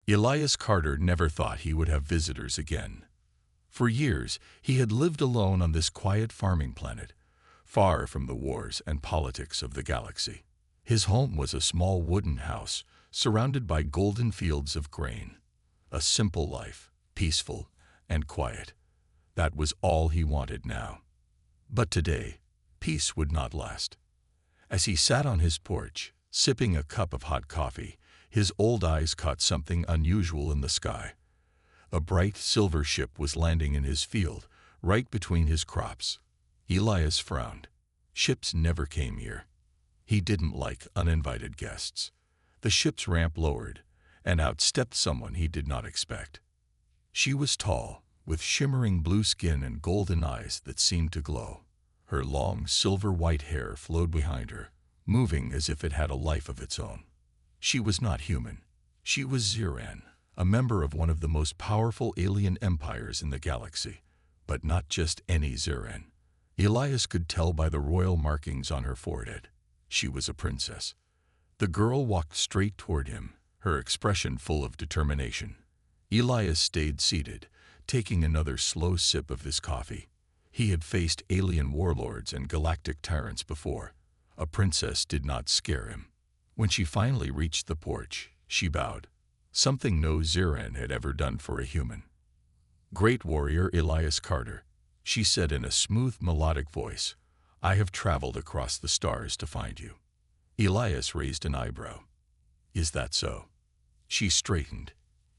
Elias Carter never thought he would have visitors again. For years, he had lived alone on this quiet farming planet, far from the wars and politics of the galaxy. His home was a small wooden house, surrounded by golden fields of grain. A simple life, peaceful and quiet. That was all he wanted now. But today, peace would not last. As he sat on his porch, sipping a cup of hot coffee, his old eyes caught something unusual in the sky. A bright silver ship was landing in his field, right between his crops. Elias frowned. Ships never came here. He didn't like uninvited guests. The ship's ramp lowered, and out stepped someone he did not expect. She was tall, with shimmering blue skin and golden eyes that seemed to glow. Her long, silver-white hair flowed behind her, moving as if it had a life of its own. She was not human. She was Ziran, a member of one of the most powerful alien empires in the galaxy. But not just any Ziran. Elias could tell by the royal markings on her forehead. She was a princess. The girl walked straight toward him, her expression full of determination. Elias stayed seated, taking another slow sip of his coffee. He had faced alien warlords and galactic tyrants before. A princess did not scare him. When she finally reached the porch, she bowed, something no Ziran had ever done for a human. "Great warrior Elias Carter," she said in a smooth, melodic voice, "I have traveled across the stars to find you." Elias raised an eyebrow. "Is that so?" She straightened.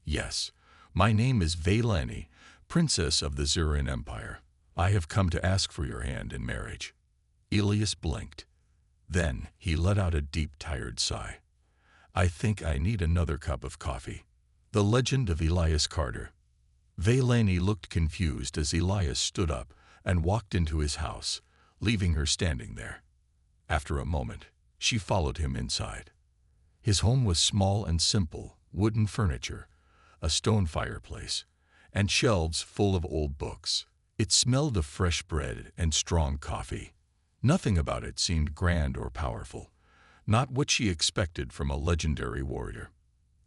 "Yes, my name is Vaylani, Princess of the Ziran Empire. I have come to ask for your hand in marriage." Elias blinked. Then he let out a deep, tired sigh. "I think I need another cup of coffee." The legend of Elias Carter. Vaylani looked confused as Elias stood up and walked into his house, leaving her standing there. After a moment, she followed him inside. His home was small and simple, wooden furniture, a stone fireplace, and shelves full of old books. It smelled of fresh bread and strong coffee. Nothing about it seemed grand or powerful, not what she expected from a legendary warrior.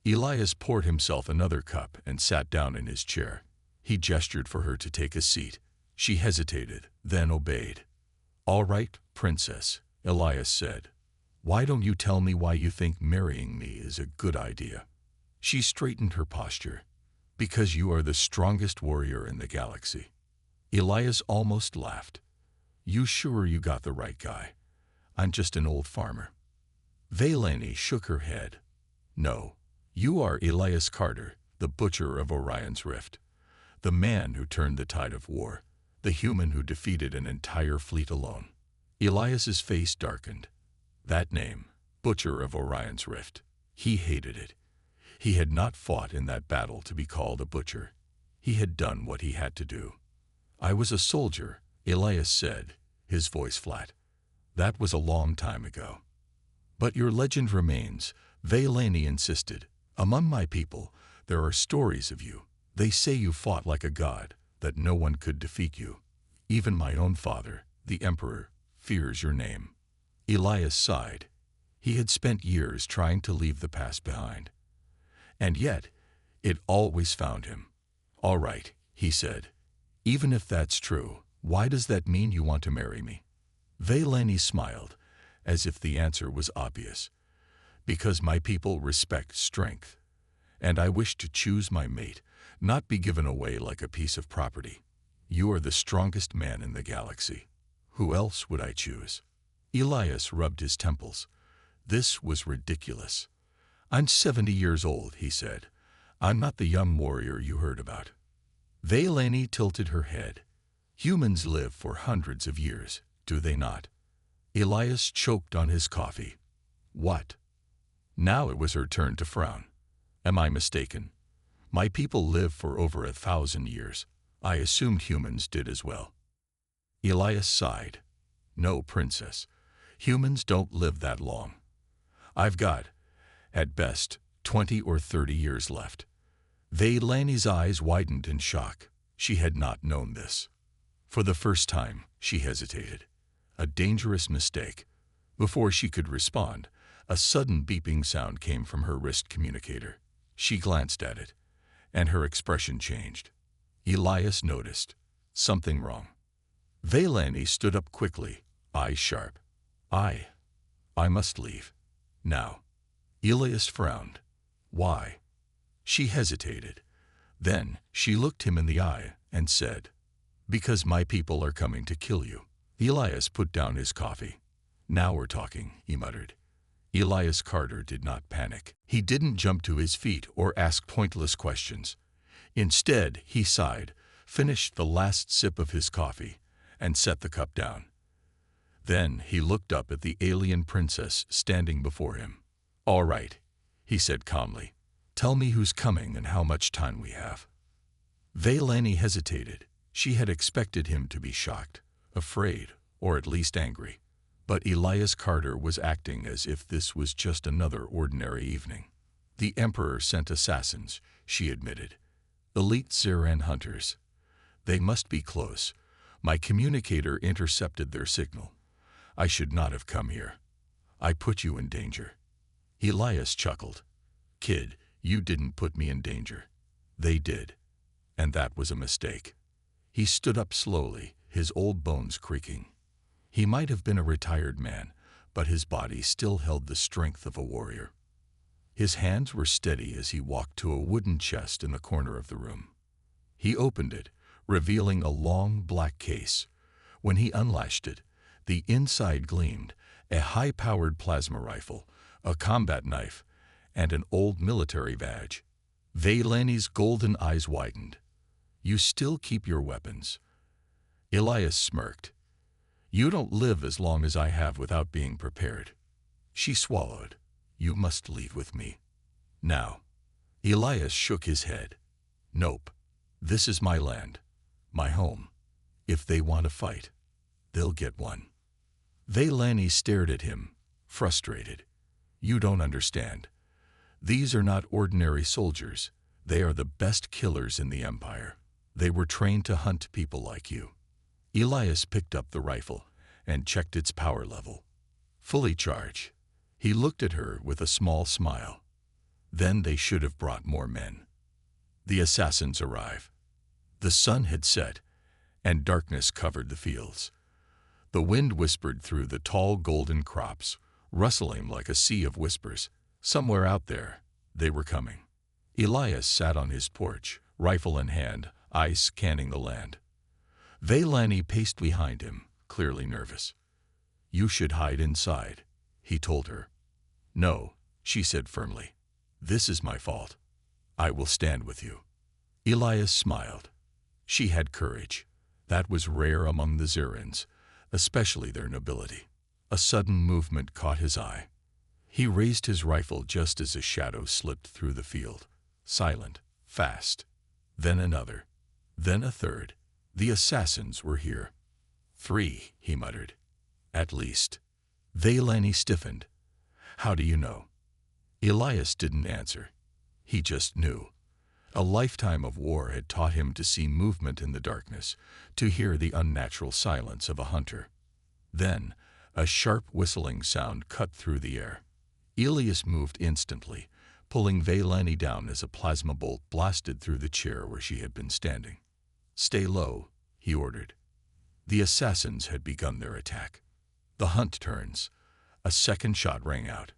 Elias poured himself another cup and sat down in his chair. He gestured for her to take a seat. She hesitated, then obeyed. "All right, princess," Elias said. "Why don't you tell me why you think marrying me is a good idea?" She straightened her posture. "Because you are the strongest warrior in the galaxy." Elias almost laughed. "You sure you got the right guy? I'm just an old farmer." Vaylani shook her head. "No, you are Elias Carter, the butcher of Orion's Rift. The man who turned the tide of war. The human who defeated an entire fleet alone." Elias's face darkened. That name, Butcher of Orion's Rift. He hated it. He had not fought in that battle to be called a butcher. He had done what he had to do. "I was a soldier," Elias said, his voice flat. "That was a long time ago." "But your legend remains," Vaylani insisted. "Among my people, there are stories of you. They say you fought like a god, that no one could defeat you. Even my own father, the Emperor, fears your name." Elias sighed. He had spent years trying to leave the past behind. And yet, it always found him. "All right," he said. "Even if that's true, why does that mean you want to marry me?" Vaylani smiled, as if the answer was obvious. "Because my people respect strength, and I wish to choose my mate, not be given away like a piece of property. You are the strongest man in the galaxy. Who else would I choose?" Elias rubbed his temples. This was ridiculous. "I'm 70 years old," he said. "I'm not the young warrior you heard about." Vaylani tilted her head. "Humans live for hundreds of years, do they not?" Elias choked on his coffee. "What?" Now it was her turn to frown. "Am I mistaken? My people live for over 1,000 years. I assumed humans did as well." Elias sighed. "No, princess. Humans don't live that long. I've got, at best, 20 or 30 years left." Vaylani's eyes widened in shock. She had not known this. For the first time, she hesitated. A dangerous mistake. Before she could respond, a sudden beeping sound came from her wrist communicator. She glanced at it, and her expression changed. Elias noticed something wrong. Vaylani stood up quickly, eyes sharp. I must leave. Now. Elias frowned. Why? She hesitated. Then she looked him in the eye and said, Because my people are coming to kill you. Elias put down his coffee. Now we're talking, he muttered. Elias Carter did not panic. He didn't jump to his feet or ask pointless questions. Instead, he sighed, finished the last sip of his coffee, and set the cup down. Then he looked up at the alien princess standing before him. All right, he said calmly. Tell me who's coming and how much time we have. Vaylani hesitated. She had expected him to be shocked, afraid, or at least angry. But Elias Carter was acting as if this was just another ordinary evening. The Emperor sent assassins, she admitted. Elite Ziran hunters. They must be close. My communicator intercepted their signal. I should not have come here. I put you in danger. Elias chuckled. Kid, you didn't put me in danger. They did. And that was a mistake. He stood up slowly, his old bones creaking. He might have been a retired man, but his body still held the strength of a warrior. His hands were steady as he walked to a wooden chest in the corner of the room. He opened it, revealing a long black case. When he unlatched it, the inside gleamed, a high-powered plasma rifle, a combat knife, and an old military badge. Vaylani's golden eyes widened. You still keep your weapons. Elias smirked. You don't live as long as I have without being prepared. She swallowed. You must leave with me. Now. Elias shook his head. Nope. This is my land. My home. If they want to fight, they'll get one. Vaylani stared at him, frustrated. You don't understand. These are not ordinary soldiers. They are the best killers in the Empire. They were trained to hunt people like you. Elias picked up the rifle and checked its power level. Fully charged. He looked at her with a small smile. Then they should have brought more men. The assassins arrive. The sun had set, and darkness covered the fields. The wind whispered through the tall golden crops, rustling like a sea of whispers. Somewhere out there, they were coming. Elias sat on his porch, rifle in hand, eyes scanning the land. Vaylani paced behind him, clearly nervous. You should hide inside, he told her. No, she said firmly. This is my fault. I will stand with you. Elias smiled. She had courage. That was rare among the Zirans, especially their nobility. A sudden movement caught his eye. He raised his rifle just as a shadow slipped through the field. Silent, fast. Then another. Then a third. The assassins were here. 3, he muttered. At least. Vaylani stiffened. How do you know? Elias didn't answer. He just knew. A lifetime of war had taught him to see movement in the darkness, to hear the unnatural silence of a hunter. Then, a sharp whistling sound cut through the air. Elias moved instantly, pulling Vaylani down as a plasma bolt blasted through the chair where she had been standing. Stay low, he ordered. The assassins had begun their attack. The hunt turns. A second shot rang out.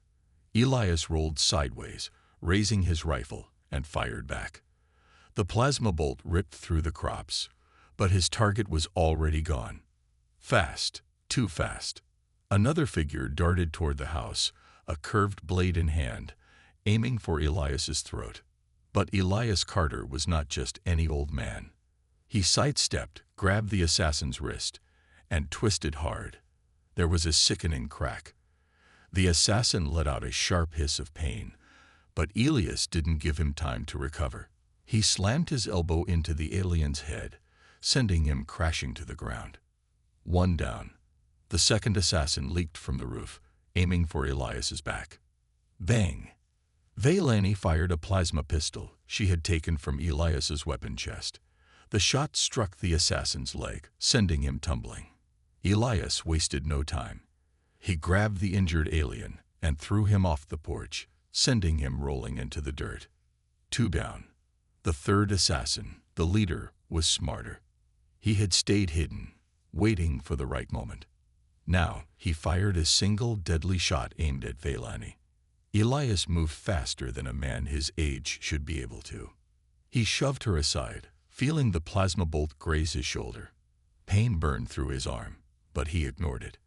Elias rolled sideways, raising his rifle, and fired back. The plasma bolt ripped through the crops, but his target was already gone. Fast, too fast. Another figure darted toward the house, a curved blade in hand, aiming for Elias's throat. But Elias Carter was not just any old man. He sidestepped, grabbed the assassin's wrist, and twisted hard. There was a sickening crack. The assassin let out a sharp hiss of pain, but Elias didn't give him time to recover. He slammed his elbow into the alien's head, sending him crashing to the ground. One down. The second assassin leaped from the roof, aiming for Elias's back. Bang! Vaylani fired a plasma pistol she had taken from Elias's weapon chest. The shot struck the assassin's leg, sending him tumbling. Elias wasted no time. He grabbed the injured alien and threw him off the porch, sending him rolling into the dirt. two down. The third assassin, the leader, was smarter. He had stayed hidden, waiting for the right moment. Now he fired a single deadly shot aimed at Vaylani. Elias moved faster than a man his age should be able to. He shoved her aside, feeling the plasma bolt graze his shoulder. Pain burned through his arm, but he ignored it.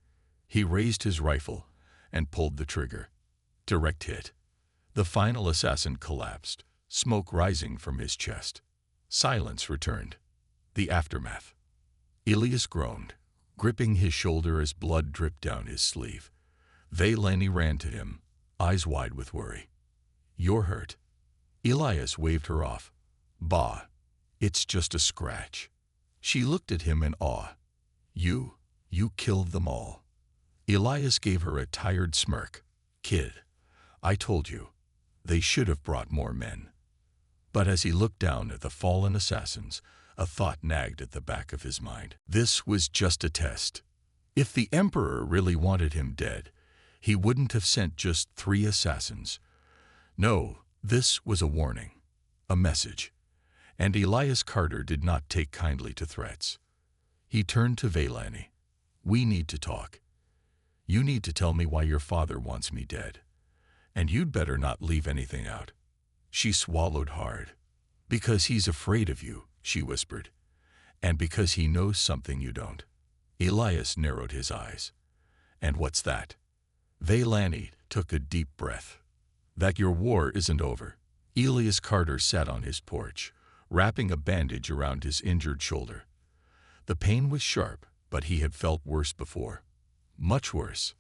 He raised his rifle and pulled the trigger. Direct hit. The final assassin collapsed, smoke rising from his chest. Silence returned. The aftermath. Elias groaned, gripping his shoulder as blood dripped down his sleeve. Vaylani ran to him, eyes wide with worry. "You're hurt." Elias waved her off. "Bah, it's just a scratch." She looked at him in awe. You killed them all." Elias gave her a tired smirk. "Kid, I told you, they should have brought more men." But as he looked down at the fallen assassins, a thought nagged at the back of his mind. This was just a test. If the Emperor really wanted him dead, he wouldn't have sent just 3 assassins. No, this was a warning, a message. And Elias Carter did not take kindly to threats. He turned to Vaylani. "We need to talk. You need to tell me why your father wants me dead. And you'd better not leave anything out." She swallowed hard. "Because he's afraid of you," she whispered. "And because he knows something you don't." Elias narrowed his eyes. "And what's that?" Vaylani took a deep breath. "That your war isn't over." Elias Carter sat on his porch, wrapping a bandage around his injured shoulder. The pain was sharp, but he had felt worse before. Much worse.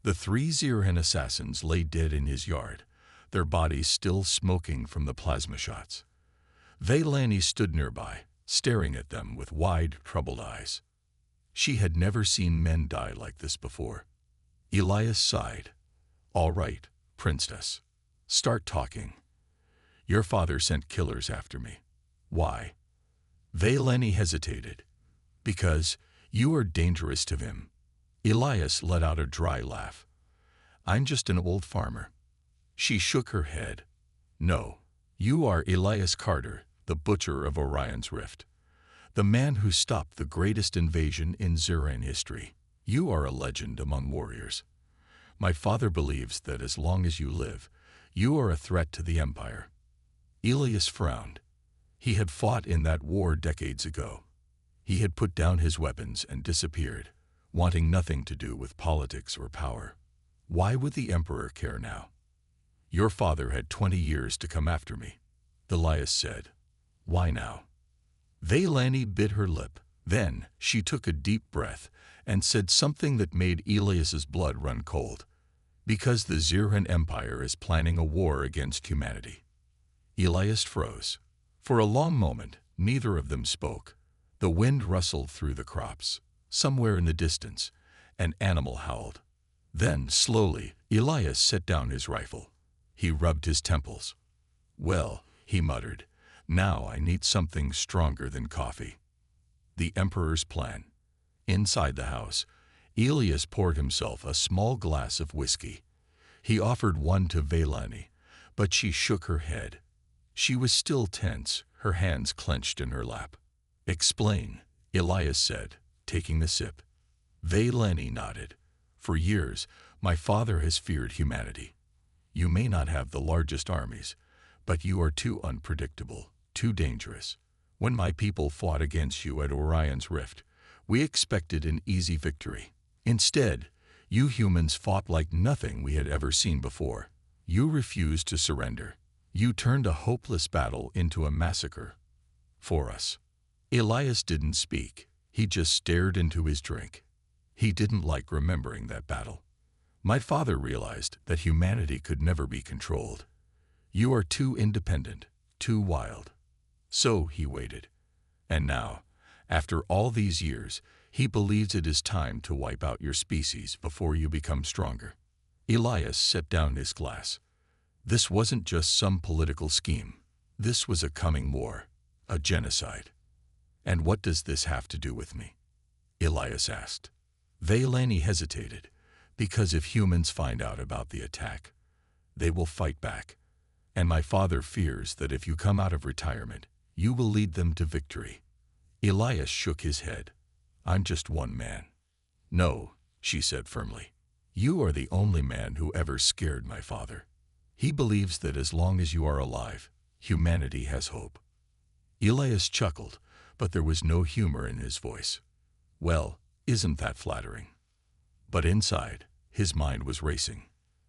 The 3 Zirhan assassins lay dead in his yard, their bodies still smoking from the plasma shots. Vaylani stood nearby, staring at them with wide, troubled eyes. She had never seen men die like this before. Elias sighed. "All right, princess. Start talking. Your father sent killers after me. Why?" Vaylani hesitated. "Because you are dangerous to him." Elias let out a dry laugh. "I'm just an old farmer." She shook her head. "No, you are Elias Carter, the butcher of Orion's Rift. The man who stopped the greatest invasion in Zirhan history. You are a legend among warriors. My father believes that as long as you live, you are a threat to the Empire." Elias frowned. He had fought in that war decades ago. He had put down his weapons and disappeared, wanting nothing to do with politics or power. Why would the Emperor care now? "Your father had 20 years to come after me," Elias said. "Why now?" Vaylani bit her lip. Then she took a deep breath and said something that made Elias's blood run cold. "Because the Zirhan Empire is planning a war against humanity." Elias froze. For a long moment, neither of them spoke. The wind rustled through the crops. Somewhere in the distance, an animal howled. Then, slowly, Elias set down his rifle. He rubbed his temples. "Well," he muttered, "now I need something stronger than coffee." The Emperor's plan. Inside the house, Elias poured himself a small glass of whiskey. He offered one to Vaylani, but she shook her head. She was still tense, her hands clenched in her lap. "Explain," Elias said, taking the sip. Vaylani nodded. "For years, my father has feared humanity. You may not have the largest armies, but you are too unpredictable, too dangerous. When my people fought against you at Orion's Rift, we expected an easy victory. Instead, you humans fought like nothing we had ever seen before. You refused to surrender. You turned a hopeless battle into a massacre. For us." Elias didn't speak. He just stared into his drink. He didn't like remembering that battle. "My father realized that humanity could never be controlled. You are too independent, too wild. So he waited. And now, after all these years, he believes it is time to wipe out your species before you become stronger." Elias set down his glass. This wasn't just some political scheme. This was a coming war, a genocide. "And what does this have to do with me?" Elias asked. Vaylani hesitated. "Because if humans find out about the attack, they will fight back. And my father fears that if you come out of retirement, you will lead them to victory. Elias shook his head. I'm just one man. No, she said firmly. You are the only man who ever scared my father. He believes that as long as you are alive, humanity has hope. Elias chuckled, but there was no humor in his voice. Well, isn't that flattering? But inside, his mind was racing.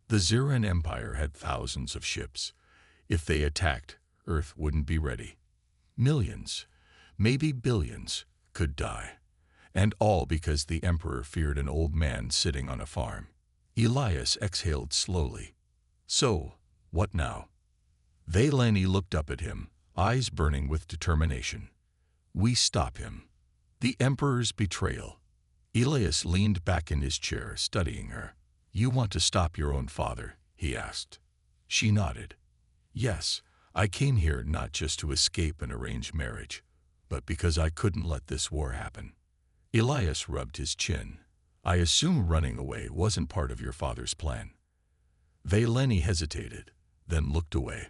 The Ziran Empire had thousands of ships. If they attacked, Earth wouldn't be ready. Millions, maybe billions, could die. And all because the Emperor feared an old man sitting on a farm. Elias exhaled slowly. So, what now? Vaylani looked up at him, eyes burning with determination. We stop him. The Emperor's betrayal. Elias leaned back in his chair, studying her. You want to stop your own father? He asked. She nodded. Yes, I came here not just to escape an arranged marriage, but because I couldn't let this war happen. Elias rubbed his chin. I assume running away wasn't part of your father's plan. Vaylani hesitated, then looked away.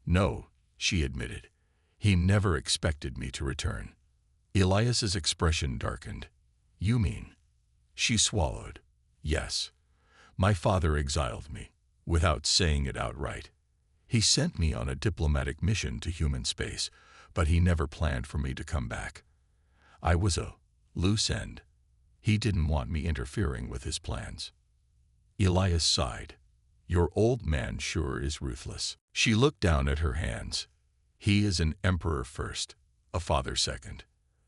No, she admitted. He never expected me to return. Elias's expression darkened. You mean? She swallowed. Yes. My father exiled me, without saying it outright. He sent me on a diplomatic mission to human space, but he never planned for me to come back. I was a loose end. He didn't want me interfering with his plans. Elias sighed. Your old man sure is ruthless. She looked down at her hands. He is an emperor first, a father second.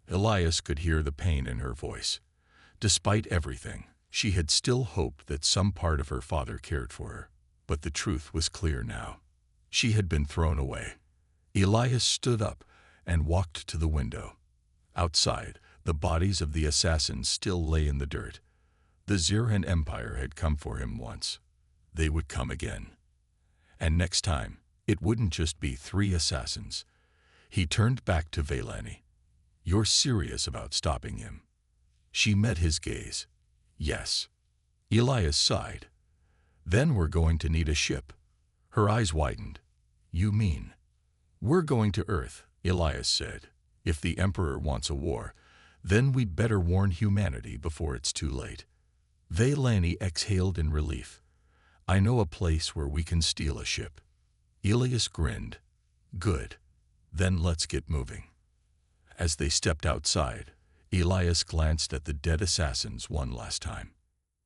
Elias could hear the pain in her voice. Despite everything, she had still hoped that some part of her father cared for her. But the truth was clear now. She had been thrown away. Elias stood up and walked to the window. Outside, the bodies of the assassins still lay in the dirt. The Ziran Empire had come for him once. They would come again. And next time, it wouldn't just be 3 assassins. He turned back to Vaylani. You're serious about stopping him? She met his gaze. Yes. Elias sighed. Then we're going to need a ship. Her eyes widened. You mean? We're going to Earth, Elias said. If the Emperor wants a war, then we'd better warn humanity before it's too late. Vaylani exhaled in relief. I know a place where we can steal a ship. Elias grinned. Good. Then let's get moving. As they stepped outside, Elias glanced at the dead assassins one last time.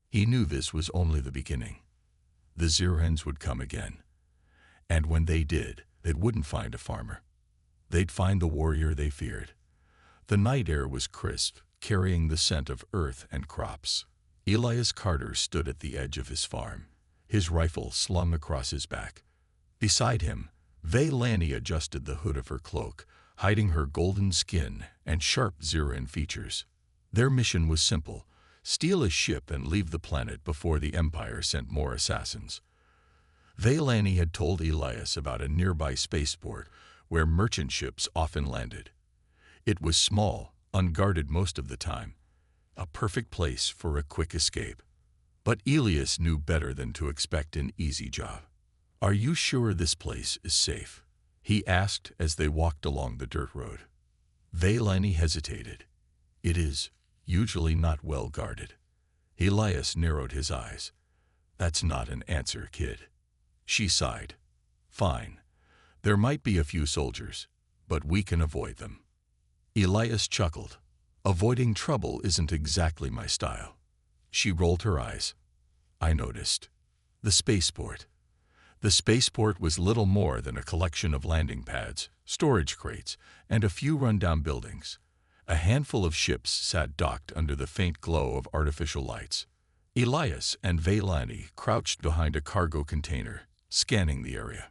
He knew this was only the beginning. The Zirans would come again. And when they did, they wouldn't find a farmer. They'd find the warrior they feared. The night air was crisp, carrying the scent of earth and crops. Elias Carter stood at the edge of his farm, his rifle slung across his back. Beside him, Vaylani adjusted the hood of her cloak, hiding her golden skin and sharp Ziran features. Their mission was simple: steal a ship and leave the planet before the Empire sent more assassins. Vaylani had told Elias about a nearby spaceport where merchant ships often landed. It was small, unguarded most of the time, a perfect place for a quick escape. But Elias knew better than to expect an easy job. Are you sure this place is safe? He asked as they walked along the dirt road. Vaylani hesitated. It is, usually not well guarded. Elias narrowed his eyes. That's not an answer, kid. She sighed. Fine. There might be a few soldiers, but we can avoid them. Elias chuckled. Avoiding trouble isn't exactly my style. She rolled her eyes. I noticed. The spaceport. The spaceport was little more than a collection of landing pads, storage crates, and a few rundown buildings. A handful of ships sat docked under the faint glow of artificial lights. Elias and Vaylani crouched behind a cargo container, scanning the area.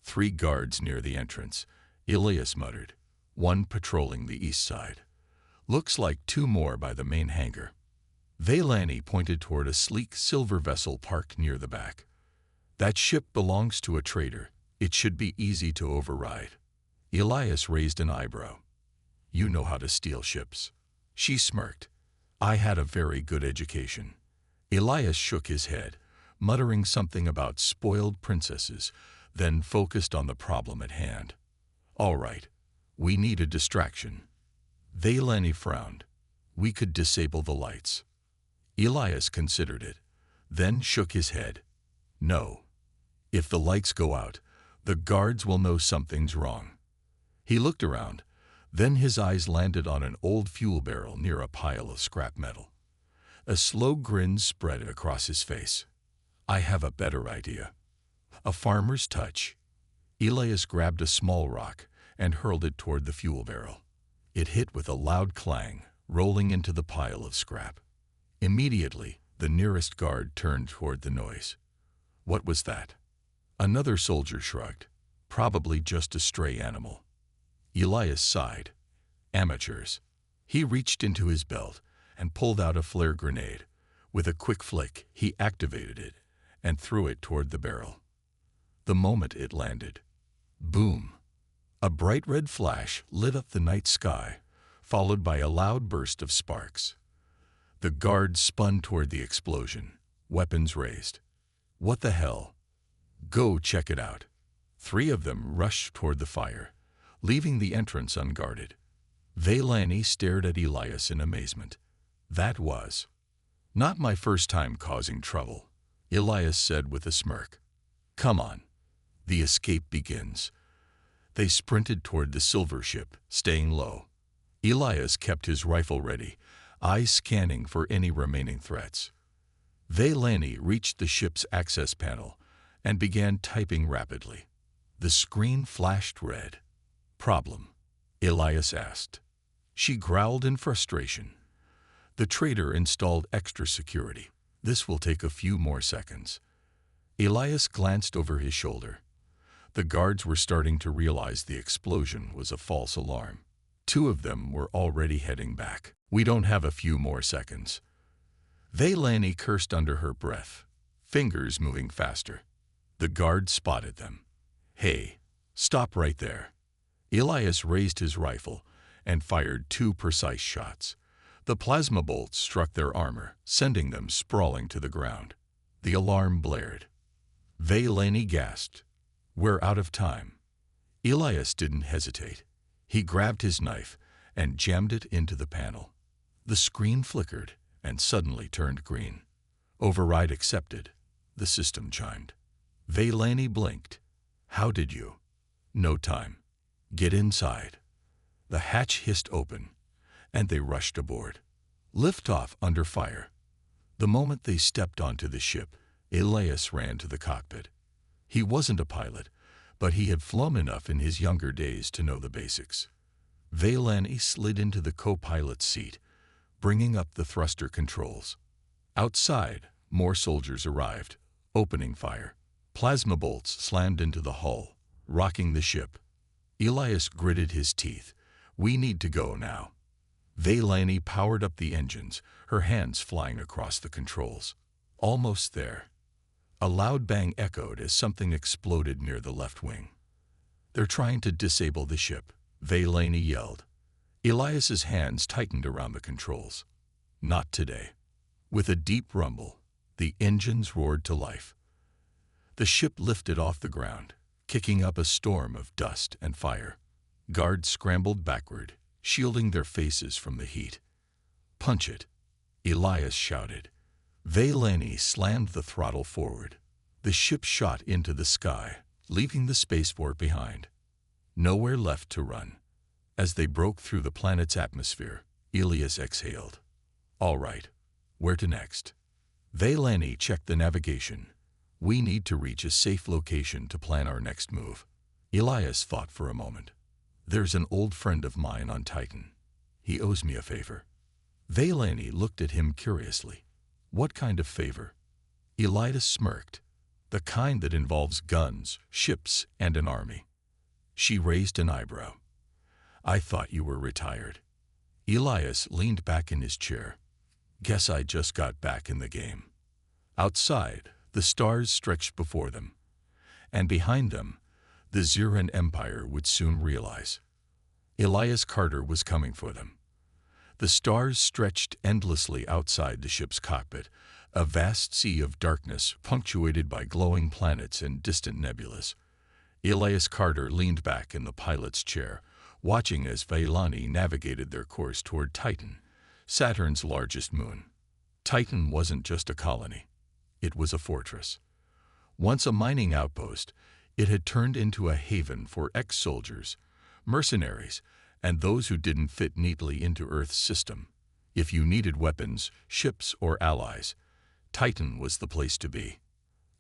3 guards near the entrance, Elias muttered, one patrolling the east side. Looks like 2 more by the main hangar. Vaylani pointed toward a sleek silver vessel parked near the back. That ship belongs to a trader. It should be easy to override. Elias raised an eyebrow. You know how to steal ships. She smirked. I had a very good education. Elias shook his head, muttering something about spoiled princesses, then focused on the problem at hand. All right, we need a distraction. Vaylani frowned. We could disable the lights. Elias considered it, then shook his head. No. If the lights go out, the guards will know something's wrong. He looked around, then his eyes landed on an old fuel barrel near a pile of scrap metal. A slow grin spread across his face. I have a better idea. A farmer's touch. Elias grabbed a small rock and hurled it toward the fuel barrel. It hit with a loud clang, rolling into the pile of scrap. Immediately, the nearest guard turned toward the noise. What was that? Another soldier shrugged. Probably just a stray animal. Elias sighed. Amateurs. He reached into his belt and pulled out a flare grenade. With a quick flick, he activated it and threw it toward the barrel. The moment it landed, boom! A bright red flash lit up the night sky, followed by a loud burst of sparks. The guards spun toward the explosion, weapons raised. What the hell? Go check it out. 3 of them rushed toward the fire, leaving the entrance unguarded. Vaylani stared at Elias in amazement. That was not my first time causing trouble, Elias said with a smirk. Come on. The escape begins. They sprinted toward the silver ship, staying low. Elias kept his rifle ready, eyes scanning for any remaining threats. Vaylani reached the ship's access panel and began typing rapidly. The screen flashed red. Problem? Elias asked. She growled in frustration. The trader installed extra security. This will take a few more seconds. Elias glanced over his shoulder. The guards were starting to realize the explosion was a false alarm. 2 of them were already heading back. We don't have a few more seconds. Vaylani cursed under her breath, fingers moving faster. The guard spotted them. Hey, stop right there. Elias raised his rifle and fired 2 precise shots. The plasma bolts struck their armor, sending them sprawling to the ground. The alarm blared. Vaylani gasped. We're out of time. Elias didn't hesitate. He grabbed his knife and jammed it into the panel. The screen flickered and suddenly turned green. Override accepted. The system chimed. Vaylani blinked. How did you? No time. Get inside. The hatch hissed open, and they rushed aboard. Liftoff under fire. The moment they stepped onto the ship, Elias ran to the cockpit. He wasn't a pilot, but he had flown enough in his younger days to know the basics. Vaylani slid into the co-pilot's seat, bringing up the thruster controls. Outside, more soldiers arrived, opening fire. Plasma bolts slammed into the hull, rocking the ship. Elias gritted his teeth. We need to go now. Vaylani powered up the engines, her hands flying across the controls. Almost there. A loud bang echoed as something exploded near the left wing. They're trying to disable the ship, Vaylani yelled. Elias's hands tightened around the controls. Not today. With a deep rumble, the engines roared to life. The ship lifted off the ground, kicking up a storm of dust and fire. Guards scrambled backward, shielding their faces from the heat. Punch it, Elias shouted. Vaylani slammed the throttle forward. The ship shot into the sky, leaving the spaceport behind. Nowhere left to run. As they broke through the planet's atmosphere, Elias exhaled. All right, where to next? Vaylani checked the navigation. We need to reach a safe location to plan our next move. Elias thought for a moment. There's an old friend of mine on Titan. He owes me a favor. Vaylani looked at him curiously. What kind of favor? Elias smirked. The kind that involves guns, ships, and an army. She raised an eyebrow. I thought you were retired. Elias leaned back in his chair. Guess I just got back in the game. Outside, the stars stretched before them. And behind them, the Ziran Empire would soon realize. Elias Carter was coming for them. The stars stretched endlessly outside the ship's cockpit, a vast sea of darkness punctuated by glowing planets and distant nebulas. Elias Carter leaned back in the pilot's chair, watching as Vailani navigated their course toward Titan, Saturn's largest moon. Titan wasn't just a colony. It was a fortress. Once a mining outpost, it had turned into a haven for ex-soldiers, mercenaries, and those who didn't fit neatly into Earth's system. If you needed weapons, ships, or allies, Titan was the place to be.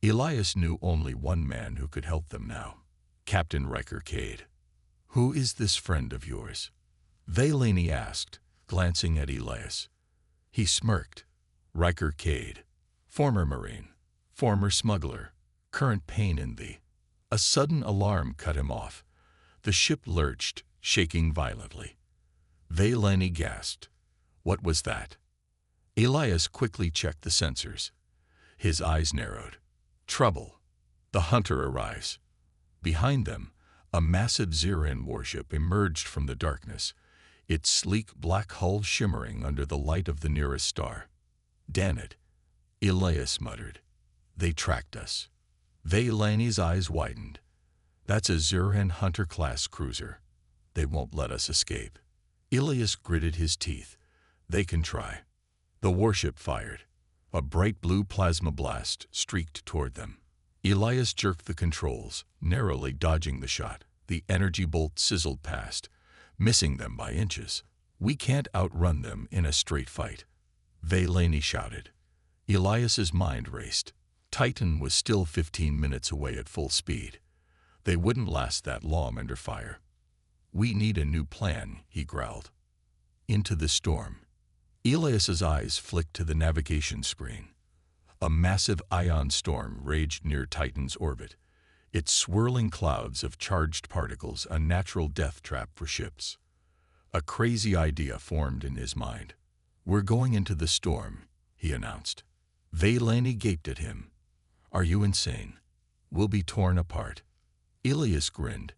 Elias knew only one man who could help them now, Captain Riker Cade. "Who is this friend of yours?" Vailani asked, glancing at Elias. He smirked. "Riker Cade, former Marine, former smuggler, current pain in thee." A sudden alarm cut him off. The ship lurched, shaking violently. Vailani gasped. What was that? Elias quickly checked the sensors. His eyes narrowed. Trouble. The hunter arrives. Behind them, a massive Xeran warship emerged from the darkness, its sleek black hull shimmering under the light of the nearest star. "Damn it," Elias muttered. "They tracked us." Vailani's eyes widened. "That's a Xeran Hunter-class cruiser. They won't let us escape." Elias gritted his teeth. "They can try." The warship fired. A bright blue plasma blast streaked toward them. Elias jerked the controls, narrowly dodging the shot. The energy bolt sizzled past, missing them by inches. "We can't outrun them in a straight fight," Vailani shouted. Elias's mind raced. Titan was still 15 minutes away at full speed. They wouldn't last that long under fire. "We need a new plan," he growled. Into the storm. Elias's eyes flicked to the navigation screen. A massive ion storm raged near Titan's orbit, its swirling clouds of charged particles a natural death trap for ships. A crazy idea formed in his mind. "We're going into the storm," he announced. Vailani gaped at him. "Are you insane? We'll be torn apart." Elias grinned.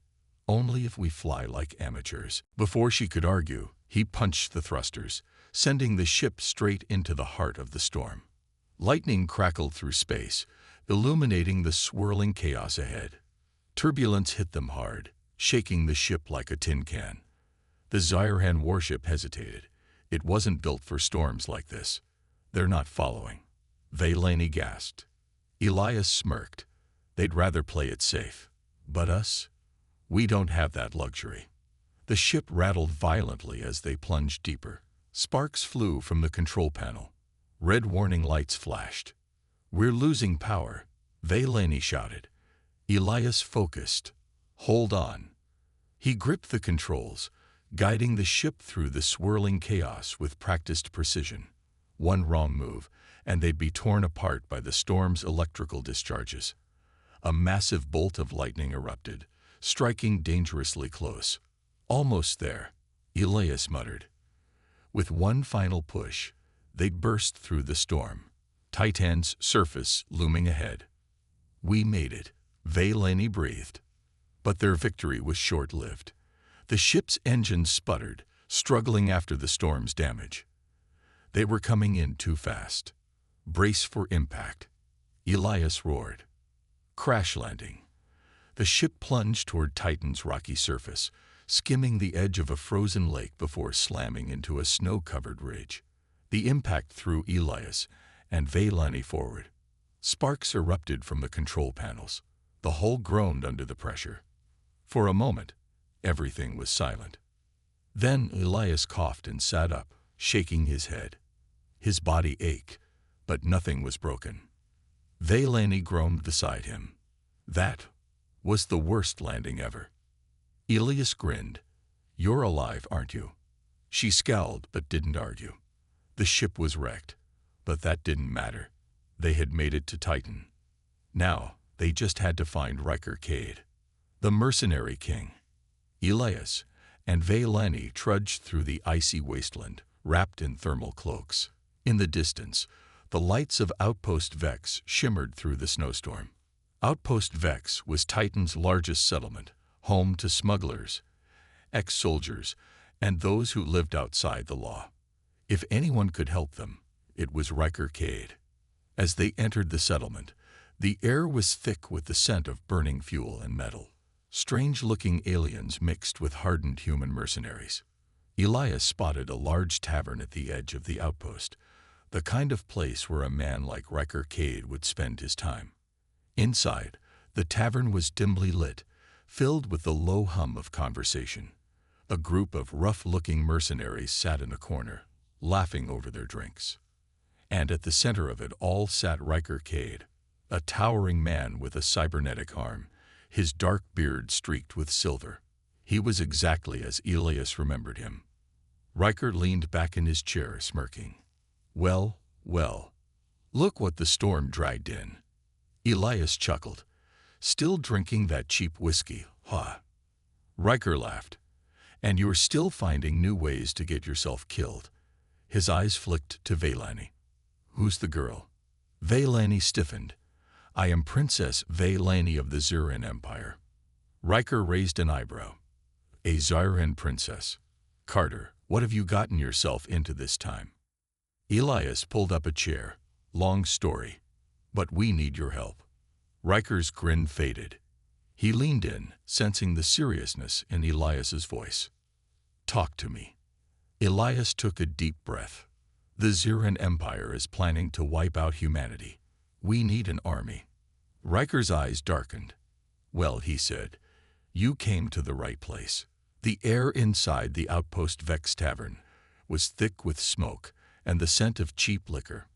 "Only if we fly like amateurs." Before she could argue, he punched the thrusters, sending the ship straight into the heart of the storm. Lightning crackled through space, illuminating the swirling chaos ahead. Turbulence hit them hard, shaking the ship like a tin can. The Xeran warship hesitated. It wasn't built for storms like this. "They're not following." Vailani gasped. Elias smirked. "They'd rather play it safe. But us? We don't have that luxury." The ship rattled violently as they plunged deeper. Sparks flew from the control panel. Red warning lights flashed. "We're losing power," Vailani shouted. Elias focused. "Hold on." He gripped the controls, guiding the ship through the swirling chaos with practiced precision. One wrong move, and they'd be torn apart by the storm's electrical discharges. A massive bolt of lightning erupted, striking dangerously close. "Almost there," Elias muttered. With one final push, they burst through the storm, Titan's surface looming ahead. "We made it," Vailani breathed. But their victory was short-lived. The ship's engine sputtered, struggling after the storm's damage. They were coming in too fast. "Brace for impact," Elias roared. Crash landing. The ship plunged toward Titan's rocky surface, skimming the edge of a frozen lake before slamming into a snow-covered ridge. The impact threw Elias and Vailani forward. Sparks erupted from the control panels. The hull groaned under the pressure. For a moment, everything was silent. Then Elias coughed and sat up, shaking his head. His body ached, but nothing was broken. Vailani groaned beside him. "That was the worst landing ever." Elias grinned. "You're alive, aren't you?" She scowled but didn't argue. The ship was wrecked, but that didn't matter. They had made it to Titan. Now, they just had to find Riker Cade. The mercenary king. Elias and Vailani trudged through the icy wasteland, wrapped in thermal cloaks. In the distance, the lights of Outpost Vex shimmered through the snowstorm. Outpost Vex was Titan's largest settlement, home to smugglers, ex-soldiers, and those who lived outside the law. If anyone could help them, it was Riker Cade. As they entered the settlement, the air was thick with the scent of burning fuel and metal. Strange-looking aliens mixed with hardened human mercenaries. Elias spotted a large tavern at the edge of the outpost, the kind of place where a man like Riker Cade would spend his time. Inside, the tavern was dimly lit, filled with the low hum of conversation. A group of rough-looking mercenaries sat in a corner, laughing over their drinks. And at the center of it all sat Riker Cade, a towering man with a cybernetic arm, his dark beard streaked with silver. He was exactly as Elias remembered him. Riker leaned back in his chair, smirking. Well, well, look what the storm dragged in. Elias chuckled. Still drinking that cheap whiskey, huh? Riker laughed. And you're still finding new ways to get yourself killed. His eyes flicked to Vaylani. Who's the girl? Vaylani stiffened. I am Princess Vaylani of the Zyran Empire. Riker raised an eyebrow. A Zyran princess. Carter, what have you gotten yourself into this time? Elias pulled up a chair. Long story. But we need your help. Riker's grin faded. He leaned in, sensing the seriousness in Elias's voice. Talk to me. Elias took a deep breath. The Zyran Empire is planning to wipe out humanity. We need an army. Riker's eyes darkened. Well, he said, you came to the right place. The air inside the Outpost Vex Tavern was thick with smoke and the scent of cheap liquor.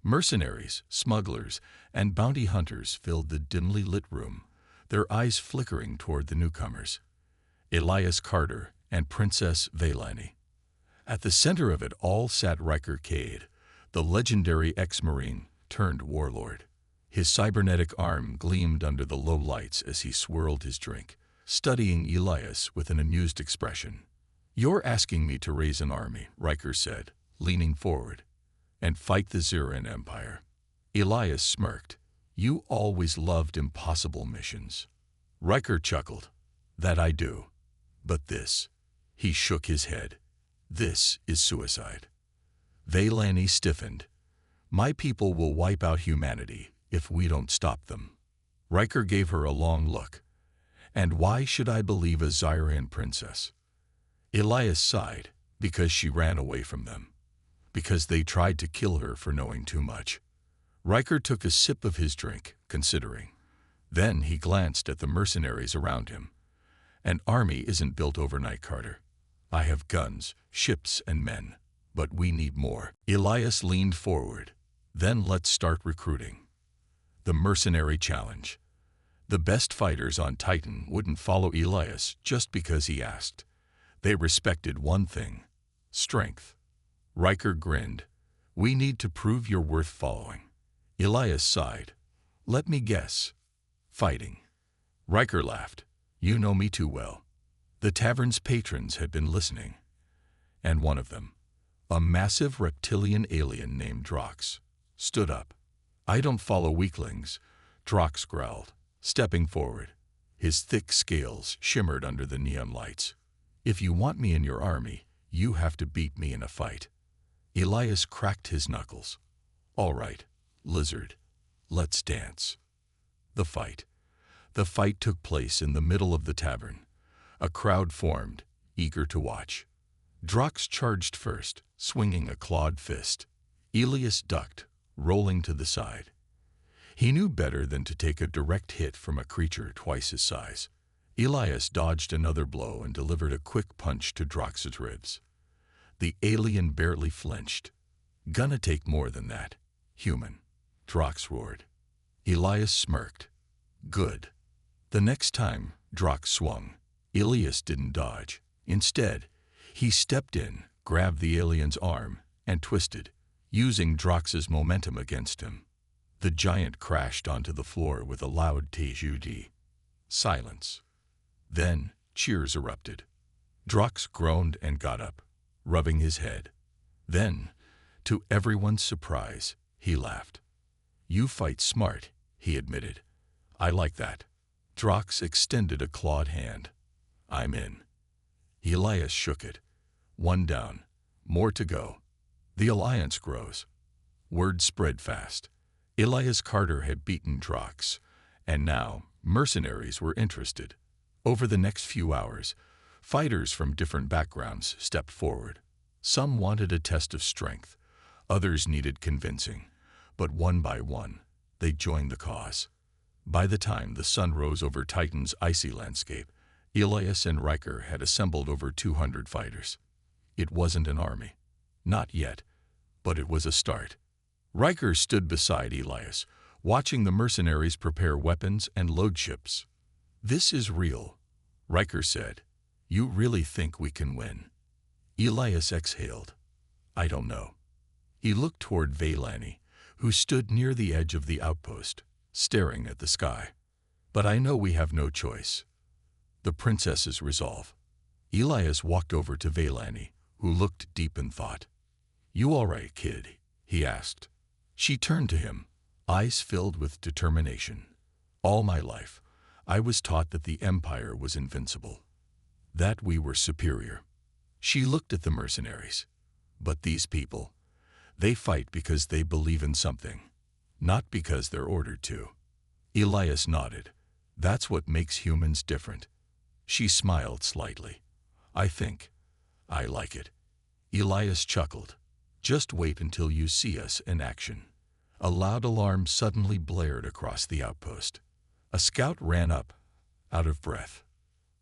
Mercenaries, smugglers, and bounty hunters filled the dimly lit room, their eyes flickering toward the newcomers. Elias Carter and Princess Vaylani. At the center of it all sat Riker Cade, the legendary ex-Marine turned warlord. His cybernetic arm gleamed under the low lights as he swirled his drink, studying Elias with an amused expression. You're asking me to raise an army, Riker said, leaning forward, and fight the Zyran Empire. Elias smirked. You always loved impossible missions. Riker chuckled. That I do. But this. He shook his head. This is suicide. Vaylani stiffened. My people will wipe out humanity if we don't stop them. Riker gave her a long look. And why should I believe a Zyran princess? Elias sighed. Because she ran away from them. Because they tried to kill her for knowing too much. Riker took a sip of his drink, considering. Then he glanced at the mercenaries around him. An army isn't built overnight, Carter. I have guns, ships, and men. But we need more. Elias leaned forward. Then let's start recruiting. The mercenary challenge. The best fighters on Titan wouldn't follow Elias just because he asked. They respected one thing. Strength. Riker grinned. We need to prove you're worth following. Elias sighed. Let me guess. Fighting. Riker laughed. You know me too well. The tavern's patrons had been listening. And one of them, a massive reptilian alien named Drox, stood up. I don't follow weaklings, Drox growled, stepping forward. His thick scales shimmered under the neon lights. If you want me in your army, you have to beat me in a fight. Elias cracked his knuckles. All right, lizard, let's dance. The fight. The fight took place in the middle of the tavern. A crowd formed, eager to watch. Drox charged first, swinging a clawed fist. Elias ducked, rolling to the side. He knew better than to take a direct hit from a creature twice his size. Elias dodged another blow and delivered a quick punch to Drox's ribs. The alien barely flinched. Gonna take more than that, human, Drox roared. Elias smirked. Good. The next time Drox swung, Elias didn't dodge. Instead, he stepped in, grabbed the alien's arm, and twisted, using Drox's momentum against him. The giant crashed onto the floor with a loud tejudi. Silence. Then cheers erupted. Drox groaned and got up, rubbing his head. Then, to everyone's surprise, he laughed. You fight smart, he admitted. I like that. Drox extended a clawed hand. I'm in. Elias shook it. One down. More to go. The alliance grows. Word spread fast. Elias Carter had beaten Drox, and now mercenaries were interested. Over the next few hours, fighters from different backgrounds stepped forward. Some wanted a test of strength, others needed convincing, but one by one, they joined the cause. By the time the sun rose over Titan's icy landscape, Elias and Riker had assembled over 200 fighters. It wasn't an army. Not yet, but it was a start. Riker stood beside Elias, watching the mercenaries prepare weapons and load ships. "This is real," Riker said. "You really think we can win?" Elias exhaled. "I don't know." He looked toward Vaylani, who stood near the edge of the outpost, staring at the sky. "But I know we have no choice." The princess's resolve. Elias walked over to Vaylani, who looked deep in thought. "You all right, kid?" he asked. She turned to him, eyes filled with determination. "All my life, I was taught that the Empire was invincible, that we were superior." She looked at the mercenaries. "But these people, they fight because they believe in something, not because they're ordered to." Elias nodded. "That's what makes humans different." She smiled slightly. I like it." Elias chuckled. "Just wait until you see us in action." A loud alarm suddenly blared across the outpost. A scout ran up, out of breath.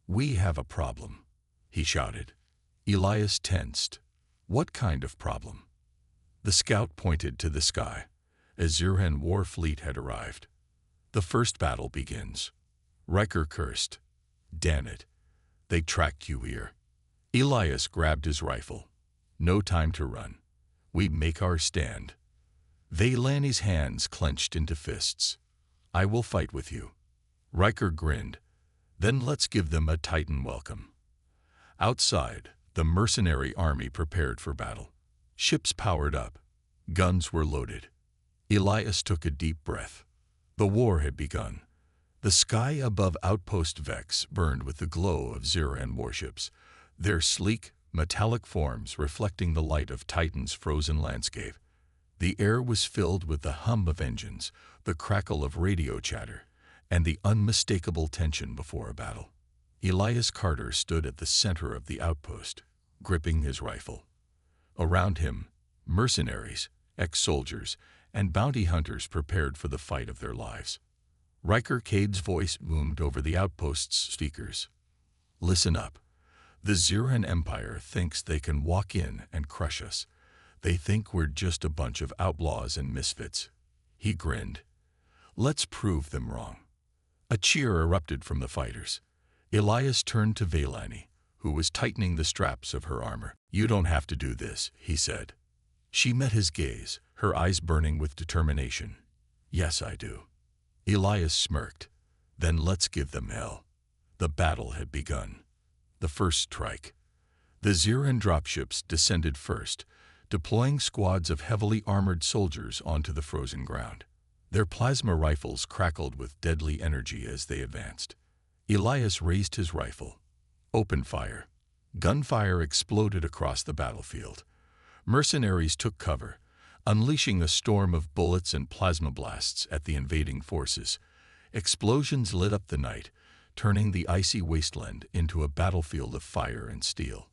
"We have a problem," he shouted. Elias tensed. "What kind of problem?" The scout pointed to the sky. A Zirhan war fleet had arrived. "The first battle begins." Riker cursed. "Damn it. They tracked you here." Elias grabbed his rifle. "No time to run. We make our stand." Vaylani's hands clenched into fists. "I will fight with you." Riker grinned. "Then let's give them a Titan welcome." Outside, the mercenary army prepared for battle. Ships powered up. Guns were loaded. Elias took a deep breath. The war had begun. The sky above Outpost Vex burned with the glow of Zirhan warships, their sleek, metallic forms reflecting the light of Titan's frozen landscape. The air was filled with the hum of engines, the crackle of radio chatter, and the unmistakable tension before a battle. Elias Carter stood at the center of the outpost, gripping his rifle. Around him, mercenaries, ex-soldiers, and bounty hunters prepared for the fight of their lives. Riker Cade's voice boomed over the outpost's speakers. "Listen up. The Zirhan Empire thinks they can walk in and crush us. They think we're just a bunch of outlaws and misfits." He grinned. "Let's prove them wrong." A cheer erupted from the fighters. Elias turned to Vaylani, who was tightening the straps of her armor. "You don't have to do this," he said. She met his gaze, her eyes burning with determination. "Yes, I do." Elias smirked. "Then let's give them hell." The battle had begun. The first strike. The Zirhan dropships descended first, deploying squads of heavily armored soldiers onto the frozen ground. Their plasma rifles crackled with deadly energy as they advanced. Elias raised his rifle. "Open fire." Gunfire exploded across the battlefield. Mercenaries took cover, unleashing a storm of bullets and plasma blasts at the invading forces. Explosions lit up the night, turning the icy wasteland into a battlefield of fire and steel.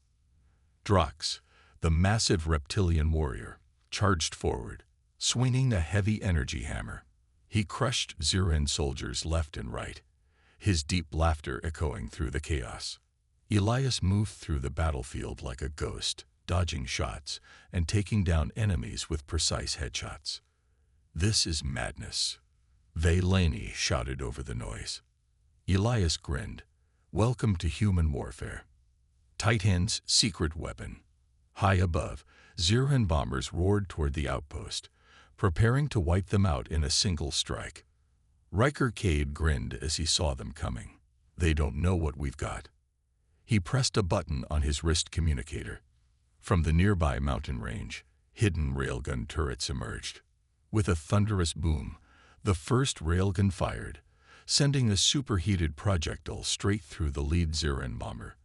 Drax, the massive reptilian warrior, charged forward, swinging a heavy energy hammer. He crushed Zirhan soldiers left and right, his deep laughter echoing through the chaos. Elias moved through the battlefield like a ghost, dodging shots and taking down enemies with precise headshots. "This is madness," Vaylani shouted over the noise. Elias grinned. "Welcome to human warfare." Titan's secret weapon. High above, Zirhan bombers roared toward the outpost, preparing to wipe them out in a single strike. Riker Cade grinned as he saw them coming. "They don't know what we've got." He pressed a button on his wrist communicator. From the nearby mountain range, hidden railgun turrets emerged. With a thunderous boom, the first railgun fired, sending a superheated projectile straight through the lead Zirhan bomber.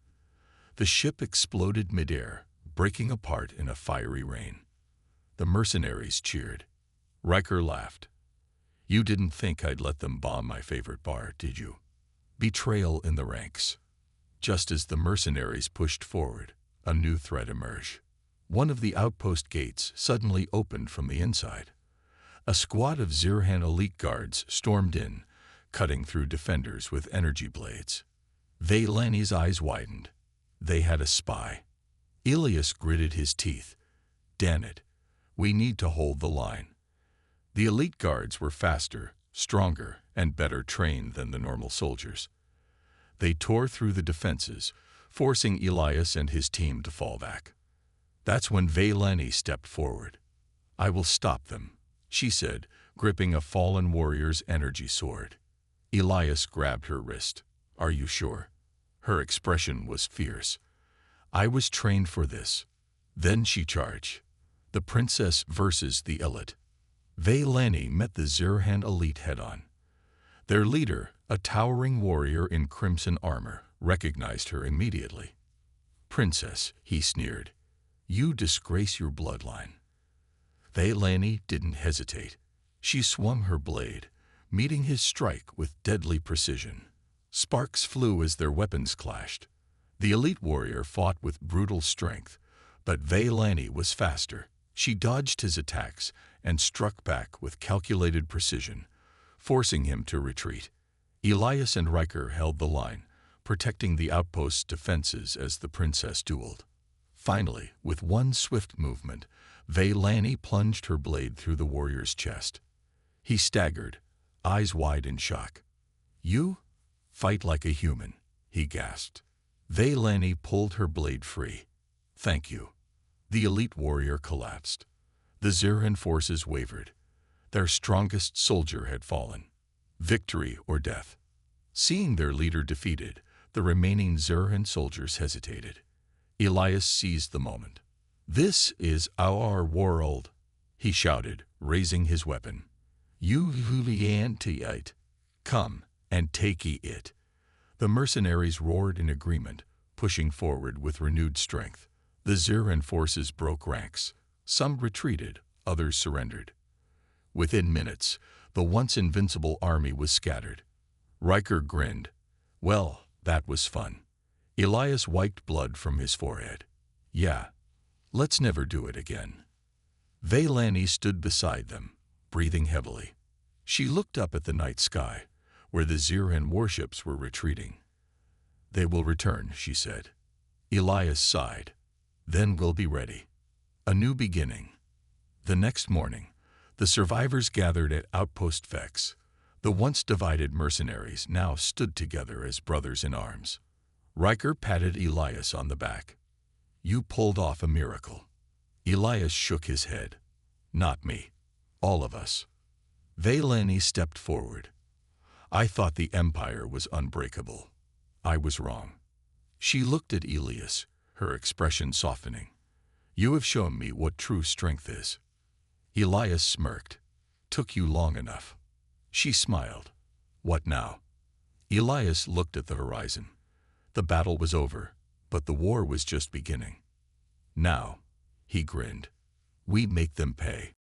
The ship exploded midair, breaking apart in a fiery rain. The mercenaries cheered. Riker laughed. "You didn't think I'd let them bomb my favorite bar, did you?" Betrayal in the ranks. Just as the mercenaries pushed forward, a new threat emerged. One of the outpost gates suddenly opened from the inside. A squad of Zirhan elite guards stormed in, cutting through defenders with energy blades. Vaylani's eyes widened. They had a spy. Ilias gritted his teeth. Damn it, we need to hold the line. The elite guards were faster, stronger, and better trained than the normal soldiers. They tore through the defenses, forcing Elias and his team to fall back. That's when Vaylani stepped forward. I will stop them, she said, gripping a fallen warrior's energy sword. Elias grabbed her wrist. Are you sure? Her expression was fierce. I was trained for this. Then she charged. The princess versus the elite. Vaylani met the Zirhan elite head-on. Their leader, a towering warrior in crimson armor, recognized her immediately. Princess, he sneered, you disgrace your bloodline. Vaylani didn't hesitate. She swung her blade, meeting his strike with deadly precision. Sparks flew as their weapons clashed. The elite warrior fought with brutal strength, but Vaylani was faster. She dodged his attacks and struck back with calculated precision, forcing him to retreat. Elias and Riker held the line, protecting the outpost's defenses as the princess dueled. Finally, with one swift movement, Vaylani plunged her blade through the warrior's chest. He staggered, eyes wide in shock. You? Fight like a human, he gasped. Vaylani pulled her blade free. Thank you. The elite warrior collapsed. The Zirhan forces wavered. Their strongest soldier had fallen. Victory or death. Seeing their leader defeated, the remaining Zirhan soldiers hesitated. Elias seized the moment. This is our world, he shouted, raising his weapon. You Huliantiite, come and take it. The mercenaries roared in agreement, pushing forward with renewed strength. The Zirhan forces broke ranks. Some retreated, others surrendered. Within minutes, the once invincible army was scattered. Riker grinned. Well, that was fun. Elias wiped blood from his forehead. Yeah, let's never do it again. Vaylani stood beside them, breathing heavily. She looked up at the night sky, where the Zirhan warships were retreating. They will return, she said. Elias sighed. Then we'll be ready. A new beginning. The next morning, the survivors gathered at Outpost Vex. The once divided mercenaries now stood together as brothers in arms. Riker patted Elias on the back. You pulled off a miracle. Elias shook his head. Not me. All of us. Vaylani stepped forward. I thought the Empire was unbreakable. I was wrong. She looked at Elias, her expression softening. You have shown me what true strength is. Elias smirked. Took you long enough. She smiled. What now? Elias looked at the horizon. The battle was over, but the war was just beginning. Now, he grinned, we make them pay.